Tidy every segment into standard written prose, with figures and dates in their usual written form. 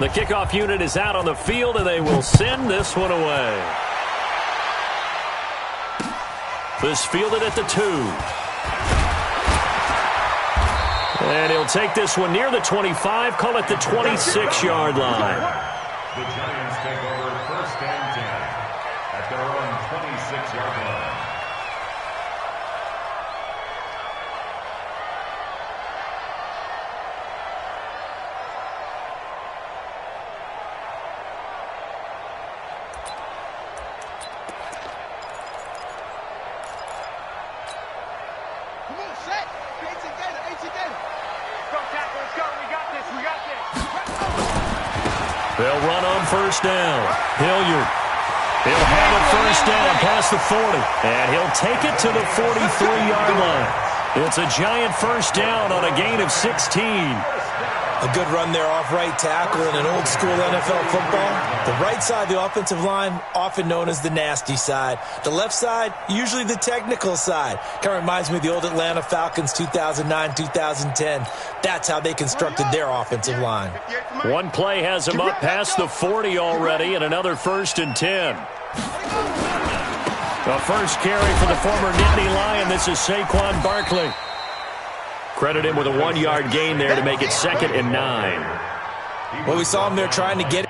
The kickoff unit is out on the field, and they will send this one away. This fielded at the 2. And he'll take this one near the 25, call it the 26-yard line. The Giants take over 1st and 10 at their own 26-yard line. They'll run on 1st down. Hilliard. He'll have it 1st down past the 40. And he'll take it to the 43-yard line. It's a Giant 1st down on a gain of 16. A good run there off right tackle in an old-school NFL football. The right side of the offensive line, often known as the nasty side. The left side, usually the technical side. Kind of reminds me of the old Atlanta Falcons 2009-2010. That's how they constructed their offensive line. One play has him up past the 40 already, and another 1st and 10. The first carry for the former Nittany Lion. This is Saquon Barkley. Credit him with a 1-yard gain there to make it 2nd and 9. Well, we saw him there trying to get it.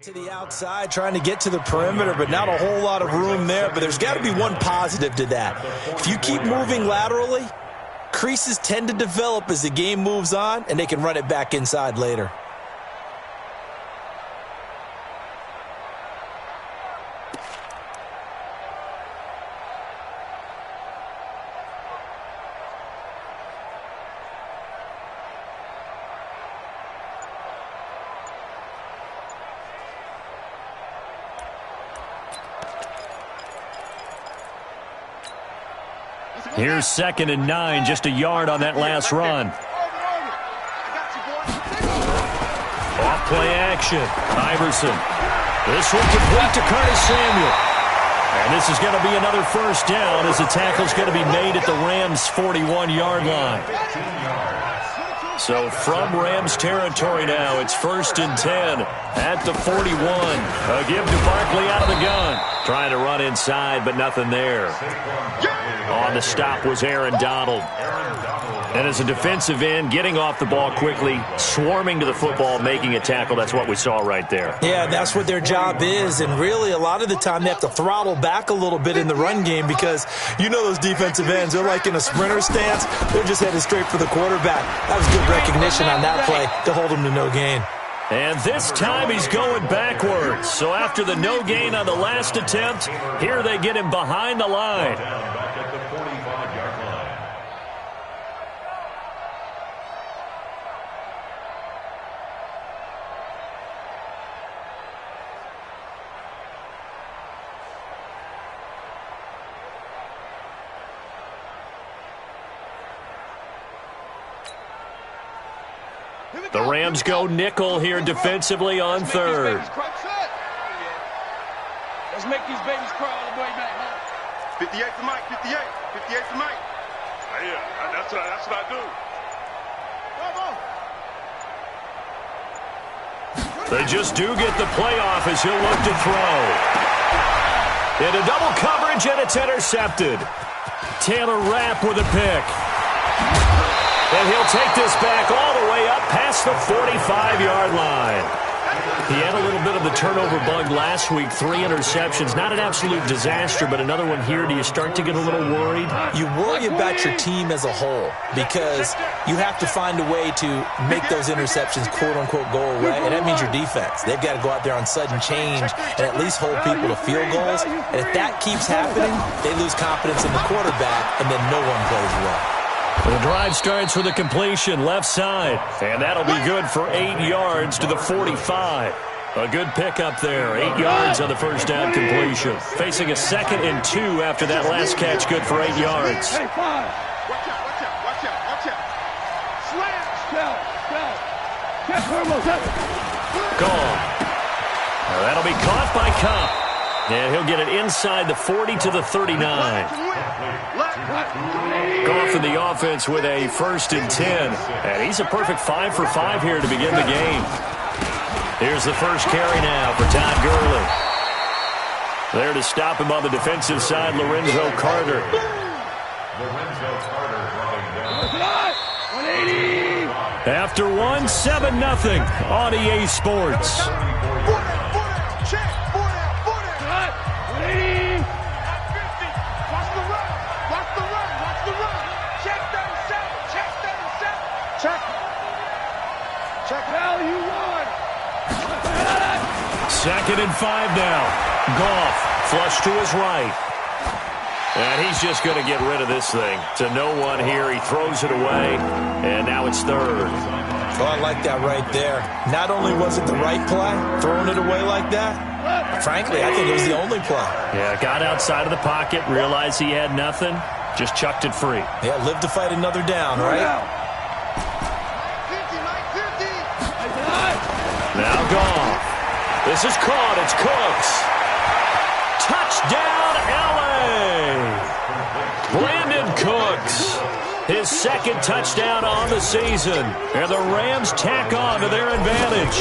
To the outside, trying to get to the perimeter, but not a whole lot of room there. But there's got to be one positive to that. If you keep moving laterally, creases tend to develop as the game moves on, and they can run it back inside later. Here's 2nd and 9, just a yard on that last run. Off play action. Iverson. This one complete to Curtis Samuel. And this is going to be another 1st down as the tackle's going to be made at the Rams' 41-yard line. So from Rams territory now, it's 1st and 10 at the 41. A give to Barkley out of the gun. Trying to run inside, but nothing there. On the stop was Aaron Donald. And as a defensive end, getting off the ball quickly, swarming to the football, making a tackle, that's what we saw right there. Yeah, that's what their job is. And really, a lot of the time, they have to throttle back a little bit in the run game because you know those defensive ends, they're like in a sprinter stance. They're just headed straight for the quarterback. That was good recognition on that play to hold him to no gain. And this time he's going backwards. So after the no gain on the last attempt, here they get him behind the line. Back at the 45-yard line. The Rams go nickel here defensively on 3rd. Let's make these babies cry all the way back home. 58 to Mike, 58 to Mike. Yeah, that's what I do. They just do get the playoff as he'll look to throw. Into double coverage, and it's intercepted. Taylor Rapp with a pick. And he'll take this back all the way up past the 45-yard line. He had a little bit of the turnover bug last week, 3 interceptions. Not an absolute disaster, but another one here. Do you start to get a little worried? You worry about your team as a whole because you have to find a way to make those interceptions, quote-unquote, go away, and that means your defense. They've got to go out there on sudden change and at least hold people to field goals. And if that keeps happening, they lose confidence in the quarterback, and then no one plays well. The drive starts with a completion left side, and that'll be good for 8 yards to the 45. A good pickup there. 8 yards on the first down completion. Facing a 2nd and 2 after that last catch, good for 8 yards. Watch out, watch out, watch out, watch out. Gone. Now that'll be caught by Cup. And he'll get it inside the 40 to the 39. Goff in the offense with a 1st and 10. And he's a perfect 5 for 5 here to begin the game. Here's the first carry now for Todd Gurley. There to stop him on the defensive side, Lorenzo Carter. After one, 7-0 on EA Sports. Second and 5 now. Goff flush to his right. And he's just going to get rid of this thing. To no one here. He throws it away. And now it's 3rd. Oh, I like that right there. Not only was it the right play, throwing it away like that, frankly, I think it was the only play. Yeah, got outside of the pocket, realized he had nothing, just chucked it free. Yeah, live to fight another down, right? Now Goff. This is caught. It's Cooks. Touchdown, L.A. Brandon Cooks. His 2nd touchdown on the season. And the Rams tack on to their advantage.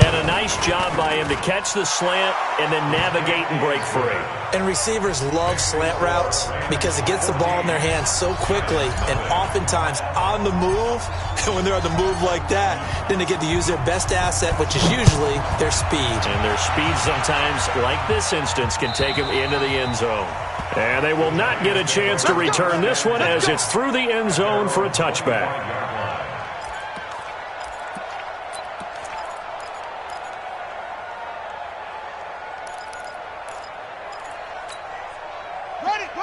And a nice job by him to catch the slant and then navigate and break free. And receivers love slant routes because it gets the ball in their hands so quickly and oftentimes on the move. And when they're on the move like that, then they get to use their best asset, which is usually their speed. And their speed sometimes, like this instance, can take them into the end zone. And they will not get a chance to return this one as it's through the end zone for a touchback.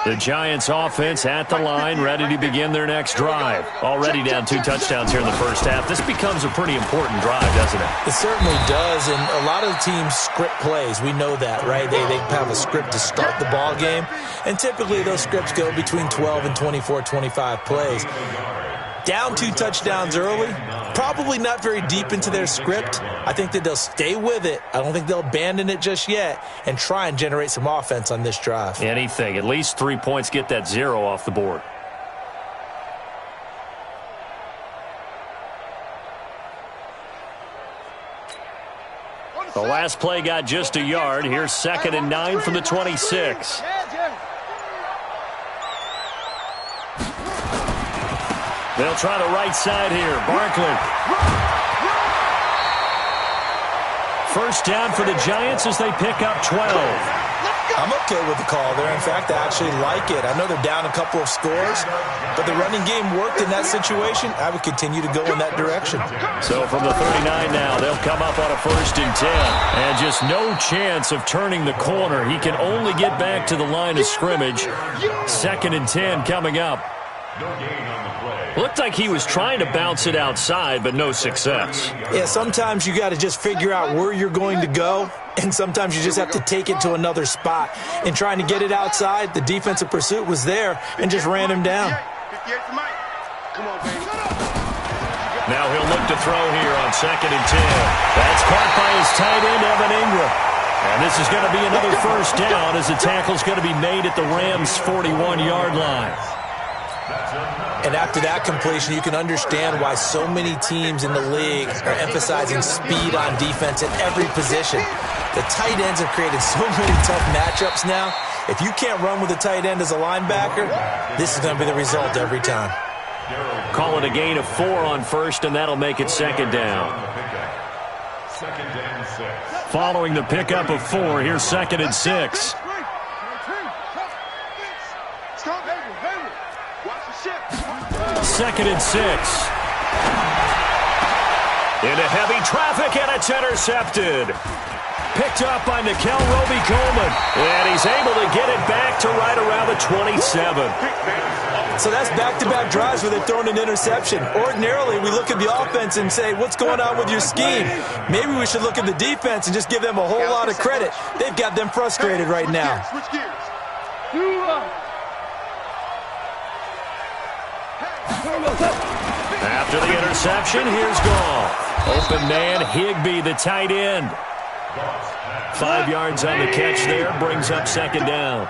The Giants offense at the line, ready to begin their next drive. Already down 2 touchdowns here in the first half. This becomes a pretty important drive, doesn't it? It certainly does, and a lot of teams script plays. We know that, right? They have a script to start the ball game, and typically those scripts go between 12 and 24, 25 plays. Down 2 touchdowns early, probably not very deep into their script. I think that they'll stay with it. I don't think they'll abandon it just yet and try and generate some offense on this drive. Anything. At least 3 points, get that 0 off the board. The last play got just a yard. Here's 2nd and 9 from the 26. They'll try the right side here. Barkley. First down for the Giants as they pick up 12. I'm okay with the call there. In fact, I actually like it. I know they're down a couple of scores, but the running game worked in that situation. I would continue to go in that direction. So from the 39 now, they'll come up on a 1st and 10. And just no chance of turning the corner. He can only get back to the line of scrimmage. 2nd and 10 coming up. No gain on the play. Looked like he was trying to bounce it outside, but no success. Yeah, sometimes you got to just figure out where you're going to go, and sometimes you just have to take it to another spot. In trying to get it outside, the defensive pursuit was there and just ran him down. Now he'll look to throw here on 2nd and 10. That's caught by his tight end, Evan Ingram. And this is going to be another first down as the tackle's going to be made at the Rams' 41-yard line. And after that completion, you can understand why so many teams in the league are emphasizing speed on defense at every position. The tight ends have created so many tough matchups now. If you can't run with a tight end as a linebacker, this is going to be the result every time. Call it a gain of 4 on 1st, and that'll make it 2nd down. Following the pickup of 4, here's 2nd and 6. Second and 6. Into heavy traffic, and it's intercepted. Picked up by Nickel Roby-Coleman. And he's able to get it back to right around the 27. So that's back-to-back drives where they're throwing an interception. Ordinarily, we look at the offense and say, what's going on with your scheme? Maybe we should look at the defense and just give them a whole lot of credit. They've got them frustrated right now. Switch gears. After the interception, here's Goff. Open man, Higbee, the tight end. 5 yards on the catch there, brings up second down.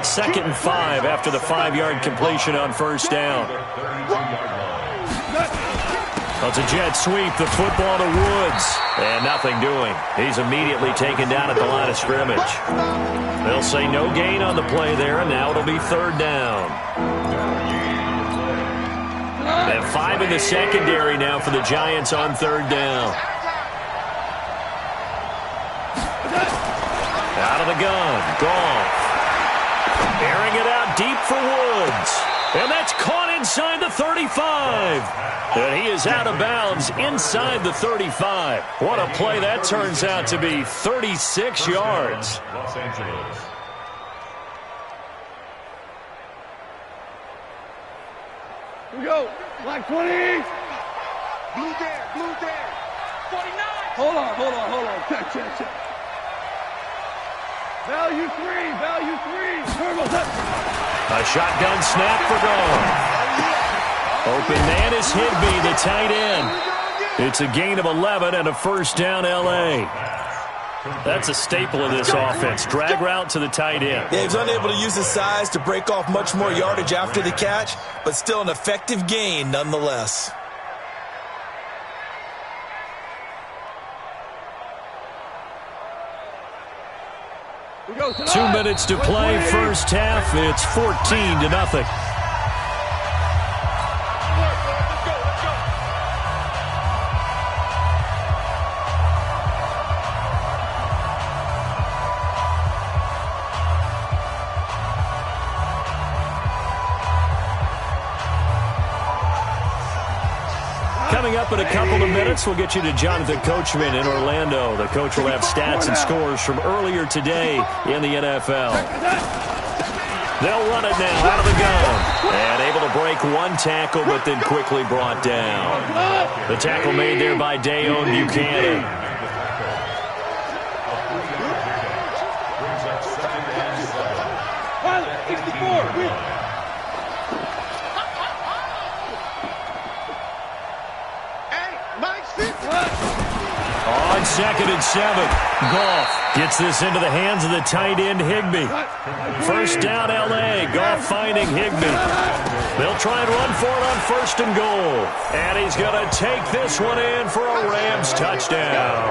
2nd and 5 after the 5-yard completion on first down. It's a jet sweep, the football to Woods. And nothing doing. He's immediately taken down at the line of scrimmage. They'll say no gain on the play there, and now it'll be 3rd down. And 5 in the secondary now for the Giants on 3rd down. Out of the gun, Goff. Airing it out deep for Woods. And that's caught inside the 35. And he is out of bounds inside the 35. What a play that turns out to be, 36 yards. Los Angeles. Here we go. Black 20. Blue there, blue there. 49. Hold on. Check. Value 3. Turbo set. A shotgun snap for Goff. Open man is Higbee, the tight end. It's a gain of 11 and a first down, L.A. That's a staple of this offense. Drag route to the tight end. Yeah, he's unable to use his size to break off much more yardage after the catch, but still an effective gain nonetheless. We go 2 minutes to play, first half. It's 14-0. Coming up in a couple of minutes, we'll get you to Jonathan Coachman in Orlando. The coach will have stats and scores from earlier today in the NFL. They'll run it now out of the gun. And able to break one tackle, but then quickly brought down. The tackle made there by Dayon Buchanan. Pilot, 64. On 2nd and 7, Goff gets this into the hands of the tight end, Higbee. First down, L.A. Goff finding Higbee. They'll try and run for it on 1st and goal. And he's going to take this one in for a Rams touchdown.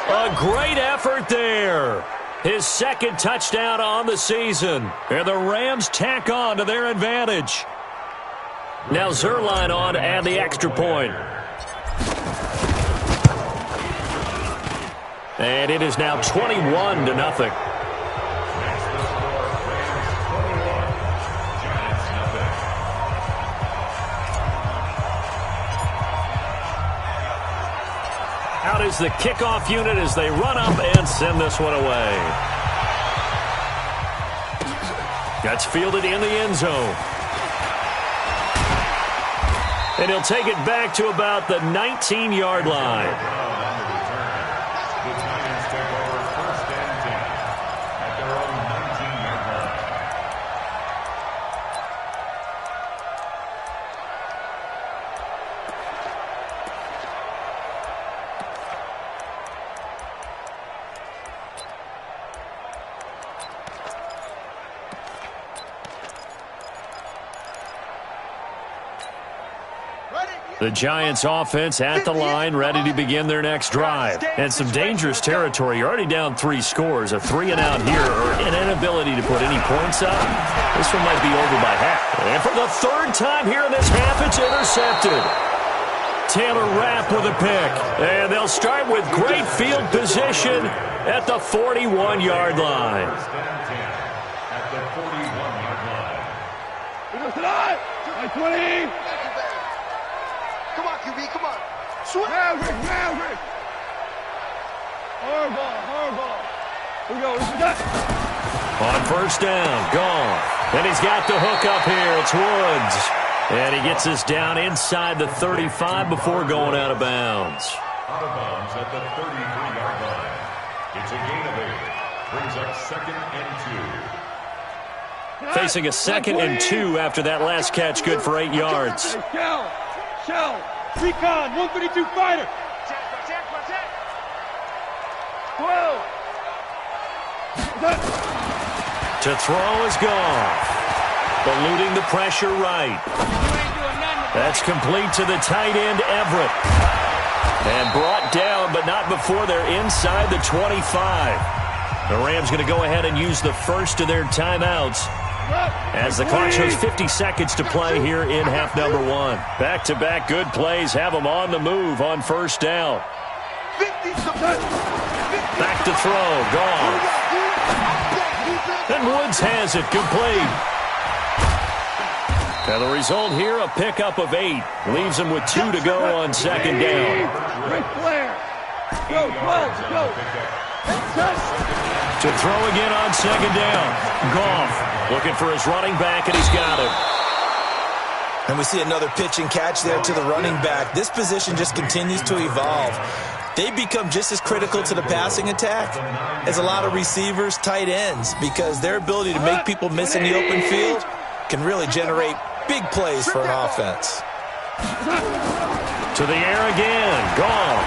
A great effort there. His 2nd touchdown on the season. And the Rams tack on to their advantage. Now Zerline on to add the extra point. And it is now 21-0. Out is the kickoff unit as they run up and send this one away. That's fielded in the end zone. And he'll take it back to about the 19-yard line. The Giants offense at the line, ready to begin their next drive. And some dangerous territory. You're already down 3 scores. A 3-and-out here, or an inability to put any points up. This one might be over by half. And for the 3rd time here in this half, it's intercepted. Taylor Rapp with a pick. And they'll start with great field position at the 41-yard line. At the 41-yard line. We go tonight. 20. Come on, QB, come on. Swing. Maverick. Hardball. Here we go. This is that. On first down, gone. And he's got the hook up here. It's Woods. And he gets us down inside the 35 before going out of bounds. Out of bounds at the 33-yard line. It's a gain of 8. Brings up 2nd and 2. Facing a 2nd and 2 after that last catch, good for 8 yards. Shell, recon, 132 fighter. 12. To throw is Goff. Eluding the pressure right. That's complete to the tight end, Everett. And brought down, but not before they're inside the 25. The Rams going to go ahead and use the first of their timeouts as the clock shows 50 seconds to play here in half number 1. Back-to-back good plays have them on the move on first down. Back to throw, Goff. And Woods has it complete. And the result here, a pickup of 8. Leaves him with 2 to go on second down. Go. To throw again on second down. Goff looking for his running back, and he's got him. And we see another pitch and catch there to the running back. This position just continues to evolve. They become just as critical to the passing attack as a lot of receivers, tight ends, because their ability to make people miss in the open field can really generate big plays for an offense. To the air again. Goff.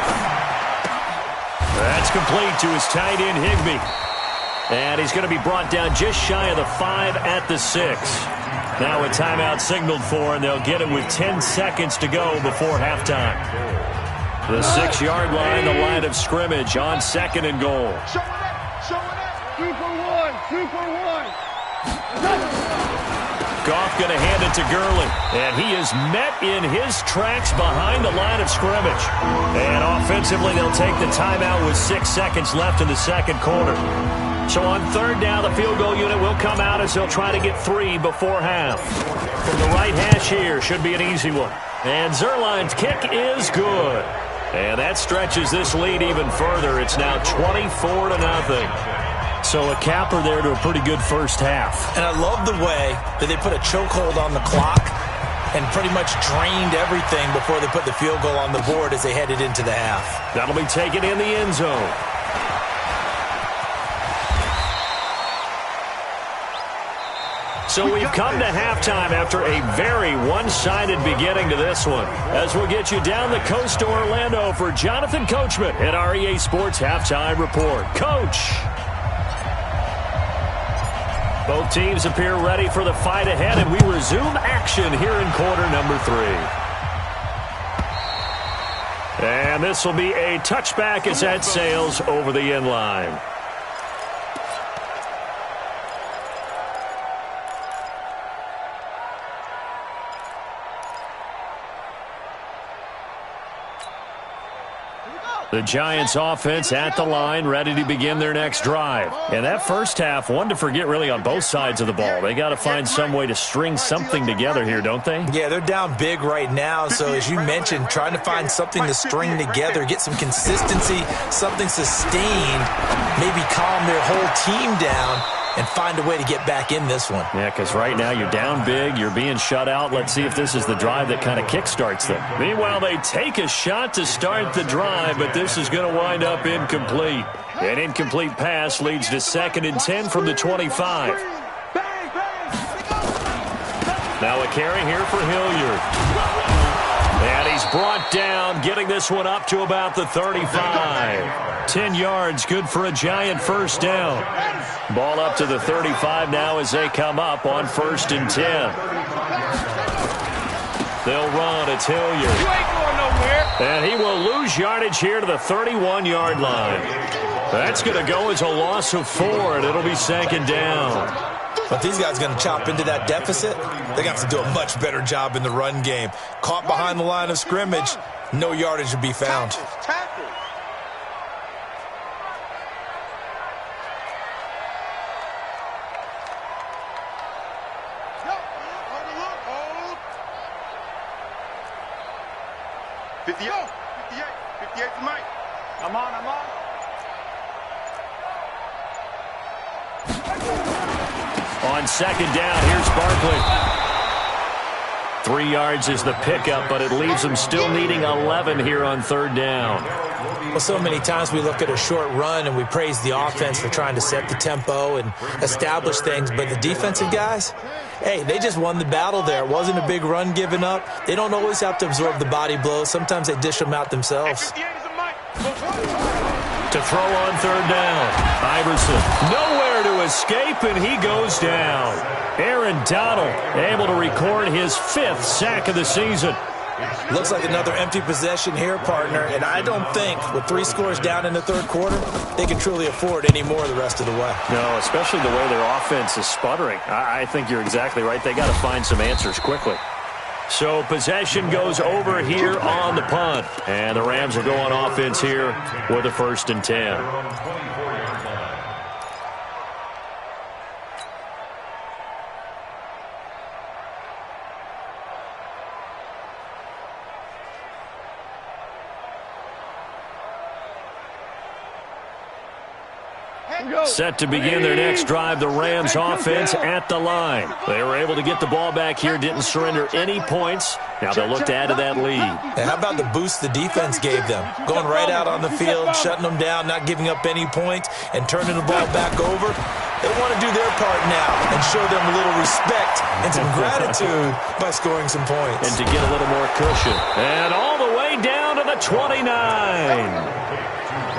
That's complete to his tight end, Higbee. And he's going to be brought down just shy of the 5 at the 6. Now a timeout signaled for, and they'll get it with 10 seconds to go before halftime. The 6-yard line, the line of scrimmage on 2nd and goal. 2 for 1. Goff going to hand it to Gurley. And he is met in his tracks behind the line of scrimmage. And offensively, they'll take the timeout with 6 seconds left in the second quarter. So on third down, the field goal unit will come out as they'll try to get 3 before half. From the right hash here, should be an easy one. And Zerline's kick is good. And that stretches this lead even further. It's now 24-0. So a capper there to a pretty good first half. And I love the way that they put a chokehold on the clock and pretty much drained everything before they put the field goal on the board as they headed into the half. That'll be taken in the end zone. So we've come to halftime after a very one-sided beginning to this one. As we'll get you down the coast to Orlando for Jonathan Coachman at our EA Sports Halftime Report. Coach! Both teams appear ready for the fight ahead, and we resume action here in quarter number 3. And this will be a touchback as that sails over the end line. The Giants offense at the line, ready to begin their next drive. And that first half, one to forget really on both sides of the ball. They got to find some way to string something together here, don't they? Yeah, they're down big right now. So as you mentioned, trying to find something to string together, get some consistency, something sustained, maybe calm their whole team down and find a way to get back in this one. Yeah, because right now you're down big, you're being shut out. Let's see if this is the drive that kind of kickstarts them. Meanwhile, they take a shot to start the drive, but this is going to wind up incomplete. An incomplete pass leads to 2nd and 10 from the 25. Now a carry here for Hilliard. And he's brought down, getting this one up to about the 35. 10 yards, good for a Giant first down. Ball up to the 35 now as they come up on 1st and 10. They'll run. It's Hilliard. You ain't going nowhere. And he will lose yardage here to the 31-yard line. That's going to go as a loss of 4, and it'll be 2nd down. But these guys are going to chop into that deficit. They got to do a much better job in the run game. Caught behind the line of scrimmage, no yardage to be found. I'm on. On second down, here's Barkley. 3 yards is the pickup, but it leaves them still needing 11 here on third down. Well, so many times we look at a short run and we praise the offense for trying to set the tempo and establish things, but the defensive guys, hey, they just won the battle there. It wasn't a big run given up. They don't always have to absorb the body blows. Sometimes they dish them out themselves. To throw on third down, Iverson nowhere to escape, and he goes down. Aaron Donald able to record his 5th sack of the season. Looks like another empty possession here, partner, and I don't think with 3 scores down in the third quarter, they can truly afford any more the rest of the way. No, especially the way their offense is sputtering. I think you're exactly right. They got to find some answers quickly. So possession goes over here on the punt, and the Rams will go on offense here with a 1st and 10. Set to begin their next drive, the Rams offense at the line. They were able to get the ball back here, didn't surrender any points. Now they'll look to add to that lead. And how about the boost the defense gave them? Going right out on the field, shutting them down, not giving up any points, and turning the ball back over. They want to do their part now and show them a little respect and some gratitude by scoring some points. And to get a little more cushion. And all the way down to the 29.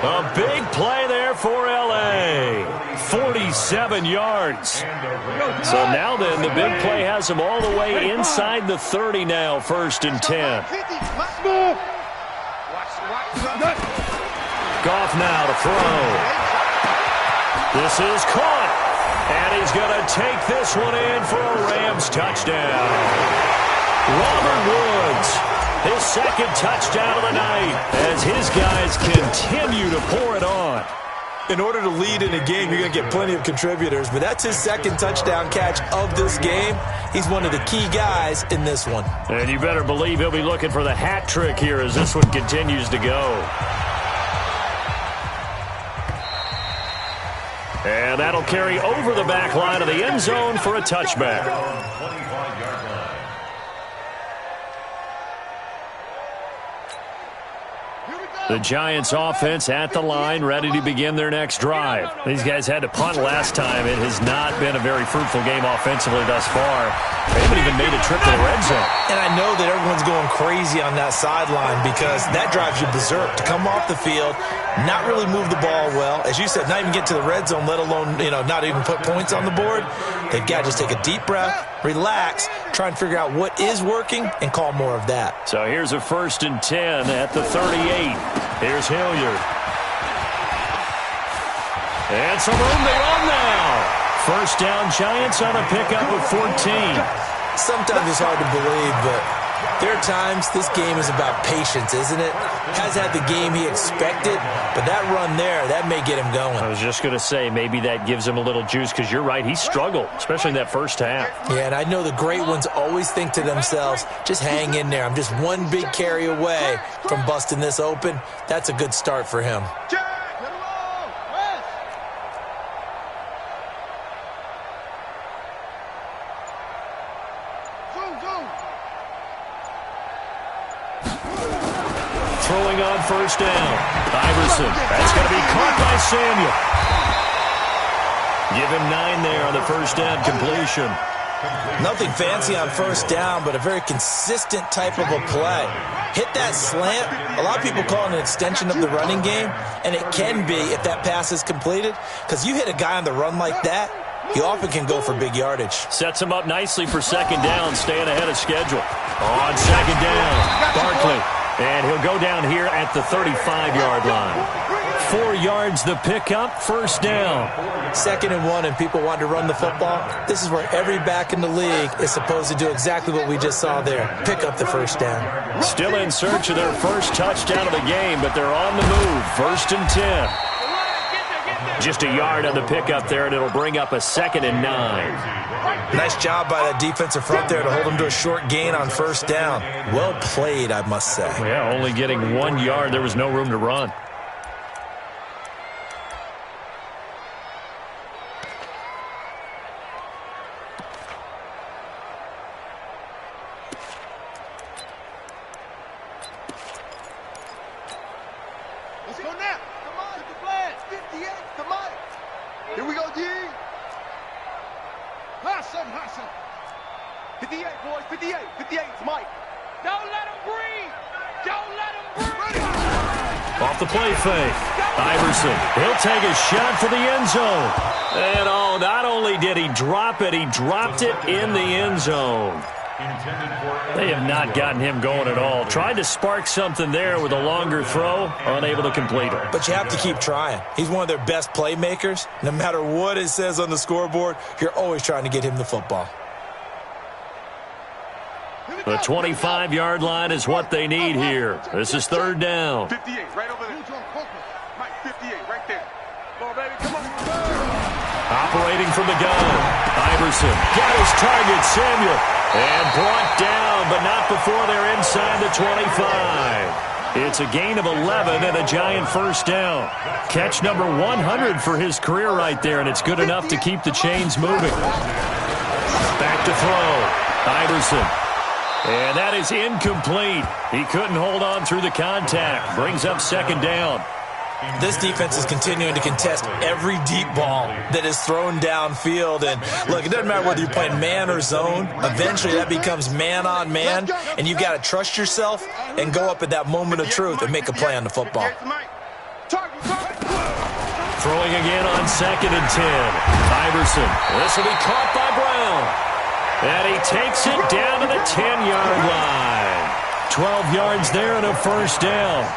A big play there for L.A. 47 yards. So now then, the big play has them all the way inside the 30 now, 1st and 10. Goff now to throw. This is caught. And he's going to take this one in for a Rams touchdown. Robert Woods. His 2nd touchdown of the night as his guys continue to pour it on. In order to lead in a game, you're going to get plenty of contributors, but that's his 2nd touchdown catch of this game. He's one of the key guys in this one. And you better believe he'll be looking for the hat trick here as this one continues to go. And that'll carry over the back line of the end zone for a touchback. The Giants offense at the line, ready to begin their next drive. These guys had to punt last time. It has not been a very fruitful game offensively thus far. They haven't even made a trip to the red zone. And I know that everyone's going crazy on that sideline because that drives you berserk. To come off the field, not really move the ball well. As you said, not even get to the red zone, let alone, not even put points on the board. They've got to just take a deep breath, relax, try and figure out what is working, and call more of that. So here's a 1st and 10 at the 38. Here's Hilliard. And some room they run now. 1st down, Giants on a pickup of 14. Sometimes it's hard to believe, but there are times this game is about patience, isn't it? Has had the game he expected, but that run there, that may get him going. I was just going to say, maybe that gives him a little juice because you're right, he struggled, especially in that 1st half. Yeah, and I know the great ones always think to themselves, just hang in there. I'm just one big carry away from busting this open. That's a good start for him. Throwing on 1st down. Iverson. That's going to be caught by Samuel. Give him 9 there on the 1st down completion. Nothing fancy on 1st down, but a very consistent type of a play. Hit that slant. A lot of people call it an extension of the running game, and it can be if that pass is completed, because you hit a guy on the run like that, he often can go for big yardage. Sets him up nicely for 2nd down, staying ahead of schedule. On 2nd down, Barkley. And he'll go down here at the 35-yard line. 4 yards the pickup, 1st down. 2nd and 1, and people want to run the football. This is where every back in the league is supposed to do exactly what we just saw there. Pick up the 1st down. Still in search of their 1st touchdown of the game, but they're on the move. 1st and 10. Just a yard on the pickup there, and it'll bring up a 2nd and 9. Nice job by that defensive front there to hold him to a short gain on 1st down. Well played, I must say. Yeah, only getting 1 yard. There was no room to run. Here we go, G. Hustle. 58, boys, 58. 58, it's Mike. Don't let him breathe. Don't let him breathe. Off the play fake. Iverson, he'll take a shot for the end zone. And not only did he drop it, he dropped it in the end zone. They have not gotten him going at all. Tried to spark something there with a longer throw, unable to complete it. But you have to keep trying. He's one of their best playmakers. No matter what it says on the scoreboard, you're always trying to get him the football. The 25-yard line is what they need here. This is third down. 58, right over there. Mike, 58, right there. Come on, baby, come on. Operating from the gun. Iverson got his target, Samuel. And brought down, but not before they're inside the 25. It's a gain of 11 and a Giant first down. Catch number 100 for his career right there, and it's good enough to keep the chains moving. Back to throw. Iverson. And that is incomplete. He couldn't hold on through the contact. Brings up second down. This defense is continuing to contest every deep ball that is thrown downfield. And, look, it doesn't matter whether you're playing man or zone. Eventually that becomes man on man, and you've got to trust yourself and go up at that moment of truth and make a play on the football. Throwing again on 2nd and 10. Iverson. This will be caught by Brown. And he takes it down to the 10-yard line. 12 yards there and a first down.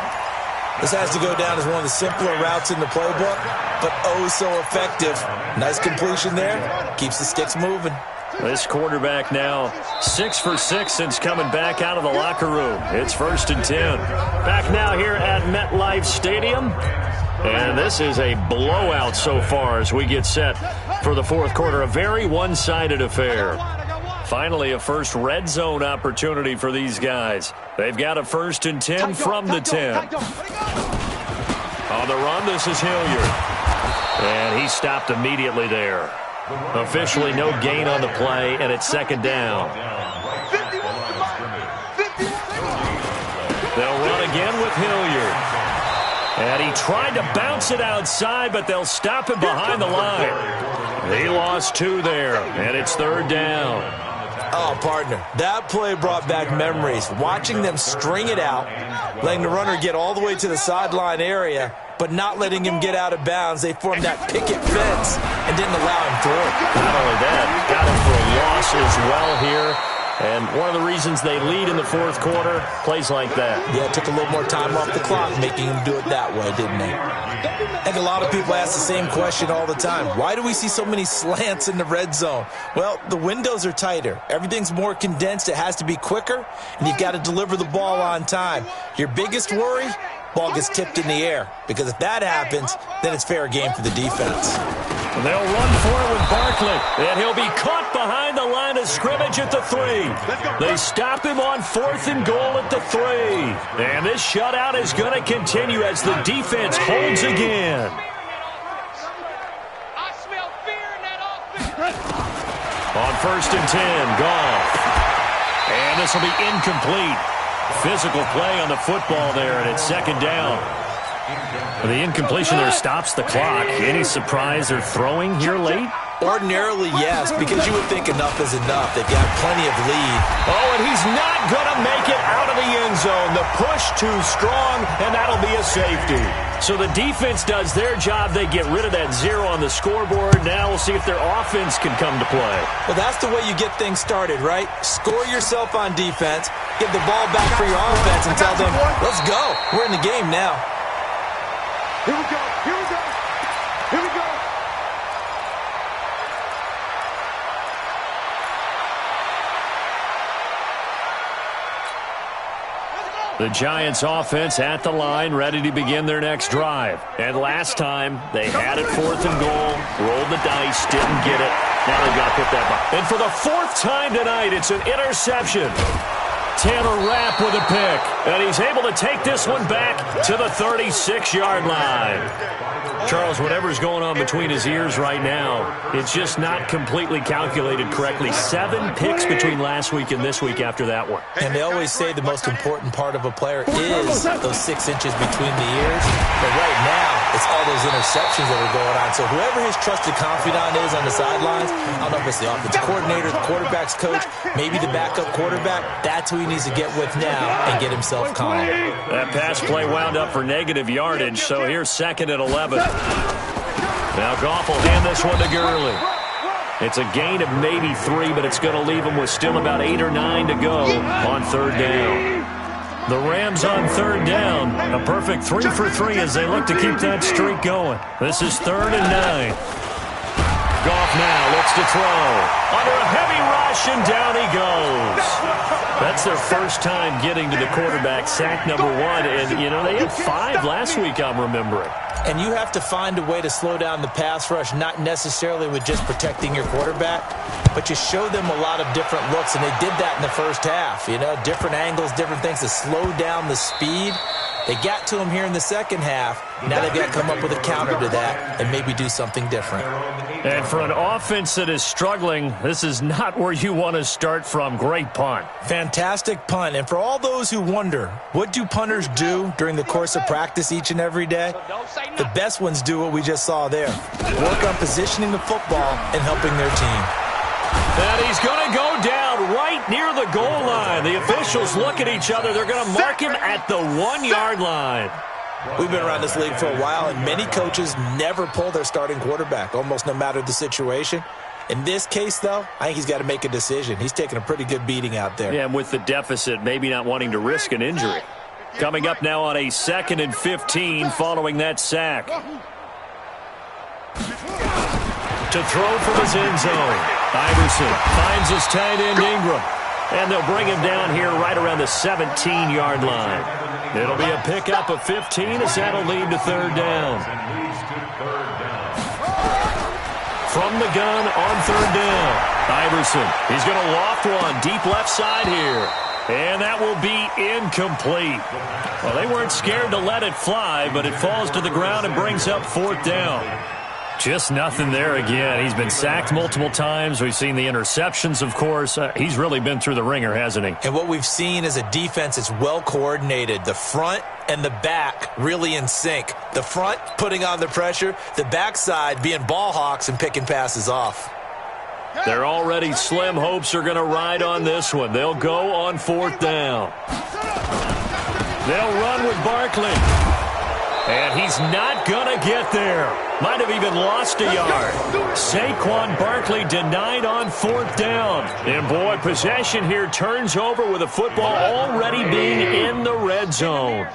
This has to go down as one of the simpler routes in the playbook, but oh so effective. Nice completion there. Keeps the sticks moving. This quarterback now 6 for 6 since coming back out of the locker room. It's 1st and 10. Back now here at MetLife Stadium. And this is a blowout so far as we get set for the fourth quarter. A very one-sided affair. Finally, a first red zone opportunity for these guys. They've got a 1st and 10 from the 10. On the run, this is Hilliard. And he stopped immediately there. Officially no gain on the play, and it's second down. They'll run again with Hilliard. And he tried to bounce it outside, but they'll stop him behind the line. He lost 2 there, and it's third down. Oh, partner, that play brought back memories. Watching them string it out, letting the runner get all the way to the sideline area, but not letting him get out of bounds. They formed that picket fence and didn't allow him through. Not only that, got him for a loss as well here. And one of the reasons they lead in the fourth quarter, plays like that. Yeah, it took a little more time off the clock, making him do it that way, didn't they? I think a lot of people ask the same question all the time. Why do we see so many slants in the red zone? Well, the windows are tighter. Everything's more condensed. It has to be quicker, and you've got to deliver the ball on time. Your biggest worry? Ball gets tipped in the air, because if that happens, then it's fair game for the defense. They'll run for it with Barkley, and he'll be caught behind the line of scrimmage at the 3. They stop him on 4th and goal at the 3. And this shutout is going to continue as the defense holds again. I smell fear in that offense. On 1st and 10, Goff. And this will be incomplete. Physical play on the football there, and it's second down. The incompletion there stops the clock. Any surprise they're throwing here late? Ordinarily, yes, because you would think enough is enough. They've got plenty of lead. Oh, and he's not going to make it out of the end zone. The push too strong, and that'll be a safety. So the defense does their job. They get rid of that 0 on the scoreboard. Now we'll see if their offense can come to play. Well, that's the way you get things started, right? Score yourself on defense, give the ball back for your offense, and tell them, let's go. We're in the game now. Here we go. Here we go. Here we go. The Giants offense at the line, ready to begin their next drive. And last time, they had it 4th and goal, rolled the dice, didn't get it. Now they've got to put that back. And for the 4th time tonight, it's an interception. Taylor Rapp with a pick, and he's able to take this one back to the 36-yard line. Charles, whatever's going on between his ears right now, it's just not completely calculated correctly. 7 picks between last week and this week after that one. And they always say the most important part of a player is those 6 inches between the ears. But right now, it's those interceptions that are going on. So whoever his trusted confidant is on the sidelines, I don't know if it's the offensive coordinator, the quarterback's coach, maybe the backup quarterback, that's who he needs to get with now and get himself calm. That pass play wound up for negative yardage, so here's 2nd and 11. Now Goff will hand this one to Gurley. It's a gain of maybe 3, but it's going to leave him with still about 8 or 9 to go on 3rd down. The Rams on 3rd down. A perfect 3 for 3 as they look to keep that streak going. This is 3rd and 9. Goff now looks to throw. Under a heavy rush, and down he goes. That's their first time getting to the quarterback, sack number 1. And, you know, they had 5 last week, I'm remembering. And you have to find a way to slow down the pass rush, not necessarily with just protecting your quarterback, but you show them a lot of different looks, and they did that in the first half. You know, different angles, different things to slow down the speed. They got to him here in the second half. Now they've got to come up with a counter to that and maybe do something different. And for an offense that is struggling, this is not where you want to start from. Great punt. Fantastic punt. And for all those who wonder, what do punters do during the course of practice each and every day? The best ones do what we just saw there. Work on positioning the football and helping their team. And he's going to go down right near the goal line. The officials look at each other. They're going to mark him at the 1-yard line. We've been around this league for a while, and many coaches never pull their starting quarterback, almost no matter the situation. In this case, though, I think he's got to make a decision. He's taking a pretty good beating out there. Yeah, and with the deficit, maybe not wanting to risk an injury. Coming up now on a 2nd and 15 following that sack. To throw from his end zone. Iverson finds his tight end Ingram. And they'll bring him down here right around the 17-yard line. It'll be a pickup of 15 as that'll lead to 3rd down. From the gun on 3rd down. Iverson, he's going to loft one deep left side here. And that will be incomplete. Well, they weren't scared to let it fly, but it falls to the ground and brings up 4th down. Just nothing there again. He's been sacked multiple times. We've seen the interceptions, of course. He's really been through the ringer, hasn't he? And what we've seen is a defense that's well coordinated. The front and the back really in sync. The front putting on the pressure, the backside being ball hawks and picking passes off. Their already slim hopes are going to ride on this one. They'll go on 4th down. They'll run with Barkley. And he's not going to get there. Might have even lost a yard. Saquon Barkley denied on 4th down. And, boy, possession here turns over with the football already being in the red zone.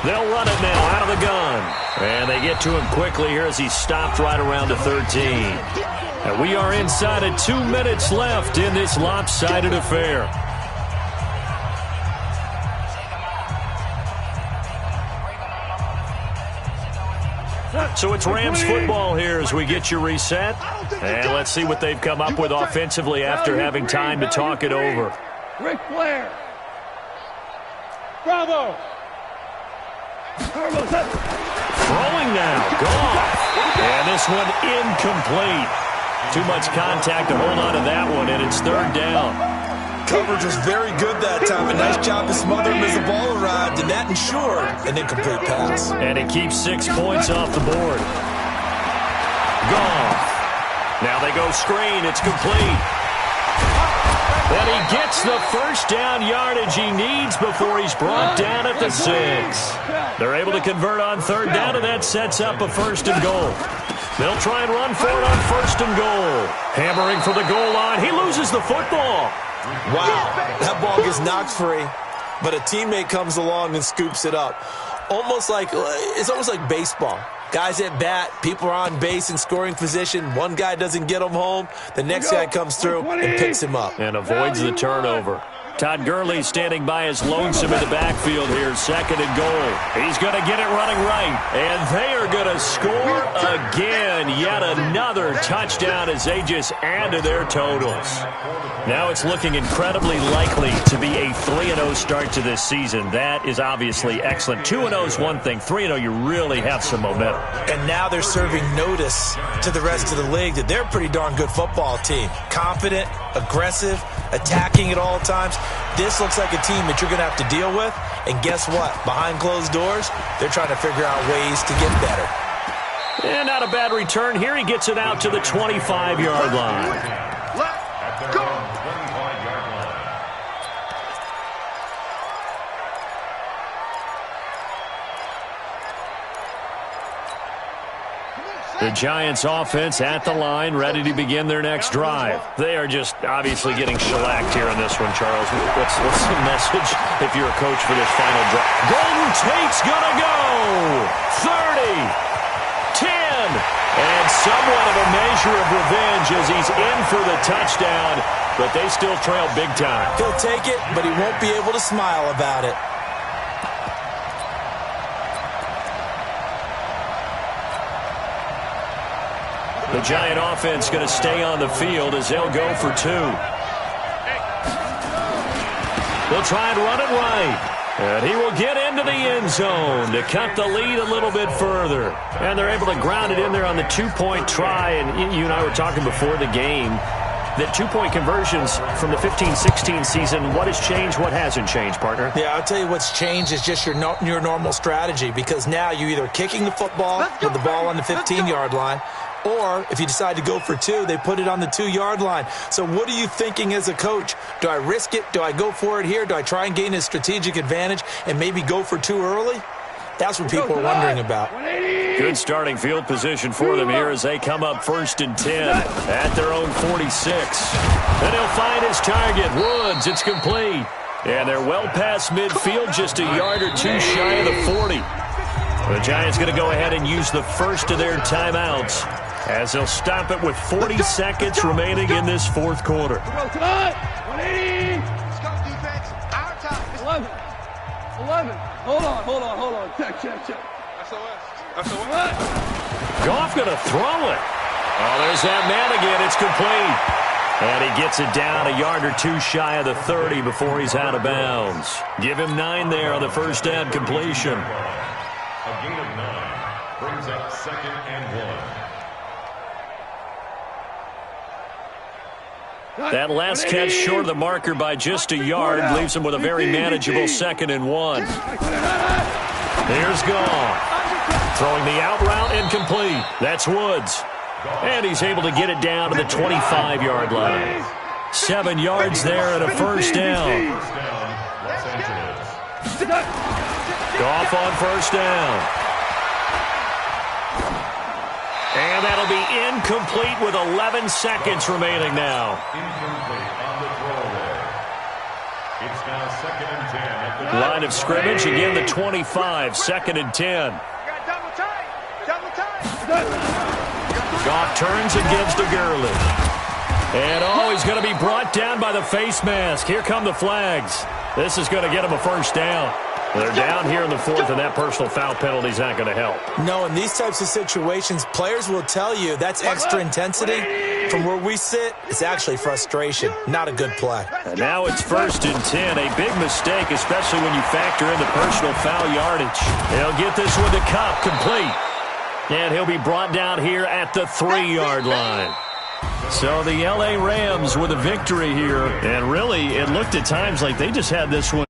They'll run it now out of the gun. And they get to him quickly here as he's stopped right around the 13. And we are inside of 2 minutes left in this lopsided affair. So it's Rams football here as we get you reset. And let's see what they've come up with offensively after having time to talk it over. Ric Flair. Bravo. Throwing now. Goff. And this one incomplete. Too much contact to hold on to that one, and it's 3rd down. Coverage was very good that time. A nice job to smother him as the ball arrived, and that ensured an incomplete pass. And it keeps 6 points off the board. Goff. Now they go screen. It's complete. And he gets the first down yardage he needs before he's brought down at the 6. They're able to convert on 3rd down, and that sets up a 1st and goal. They'll try and run for it on 1st and goal. Hammering for the goal line. He loses the football. Wow, that ball gets knocked free, but a teammate comes along and scoops it up. It's almost like baseball. Guys at bat, people are on base in scoring position. One guy doesn't get him home. The next guy comes through and picks him up. And avoids the turnover. Todd Gurley standing by his lonesome in the backfield here, 2nd and goal. He's going to get it running right. And they are going to score again. Yet another touchdown as they just add to their totals. Now it's looking incredibly likely to be a 3-0 start to this season. That is obviously excellent. 2-0 is one thing. 3-0, you really have some momentum. And now they're serving notice to the rest of the league that they're a pretty darn good football team. Confident, aggressive, attacking at all times. This looks like a team that you're going to have to deal with. And guess what? Behind closed doors, they're trying to figure out ways to get better. And not a bad return here. He gets it out to the 25-yard line. Let's go. 25-yard line. The Giants offense at the line, ready to begin their next drive. They are just obviously getting shellacked here in this one, Charles. What's the message if you're a coach for this final drive? Golden Tate's going to go. 30, 10, and somewhat of a measure of revenge as he's in for the touchdown, but they still trail big time. He'll take it, but he won't be able to smile about it. The Giant offense going to stay on the field as they'll go for 2. They'll try and run it right. And he will get into the end zone to cut the lead a little bit further. And they're able to ground it in there on the 2-point try. And you and I were talking before the game that 2-point conversions from the 15-16 season, what has changed, what hasn't changed, partner? Yeah, I'll tell you what's changed is just your normal strategy, because now you're either kicking the football with the ball on the 15-yard line, or if you decide to go for 2, they put it on the 2-yard line. So what are you thinking as a coach? Do I risk it? Do I go for it here? Do I try and gain a strategic advantage and maybe go for 2 early? That's what people are wondering about. Good starting field position for them here as they come up 1st and 10 at their own 46. And he'll find his target, Woods. It's complete. And they're well past midfield, just a yard or 2 shy of the 40. The Giants going to go ahead and use the first of their timeouts as they'll stop it with 40 seconds remaining in this 4th quarter. 180. Let's go, defense. Our time. 11. Hold on. Check. SOS. Goff going to throw it. Oh, there's that man again. It's complete. And he gets it down a yard or 2 shy of the 30 before he's out of bounds. Give him 9 there on the first down completion. A gain of 9 brings up 2nd and 1. That last catch short of the marker by just a yard leaves him with a very manageable 2nd and 1. Here's Goff. Throwing the out route incomplete. That's Woods. And he's able to get it down to the 25-yard line. 7 yards there and a first down. Los Angeles. Goff on first down. And that'll be incomplete with 11 seconds remaining now. Incomplete on the throwaway. It's now 2nd and 10 at the Line of scrimmage, again the 25, 2nd and 10. Double tight. Goff turns and gives to Gurley. And he's going to be brought down by the face mask. Here come the flags. This is going to get him a first down. They're down here in the 4th, and that personal foul penalty is not going to help. No, in these types of situations, players will tell you that's extra intensity. From where we sit, it's actually frustration, not a good play. And now it's 1st and 10, a big mistake, especially when you factor in the personal foul yardage. He'll get this one to Kupp, complete. And he'll be brought down here at the 3-yard line. So the L.A. Rams with a victory here. And really, it looked at times like they just had this one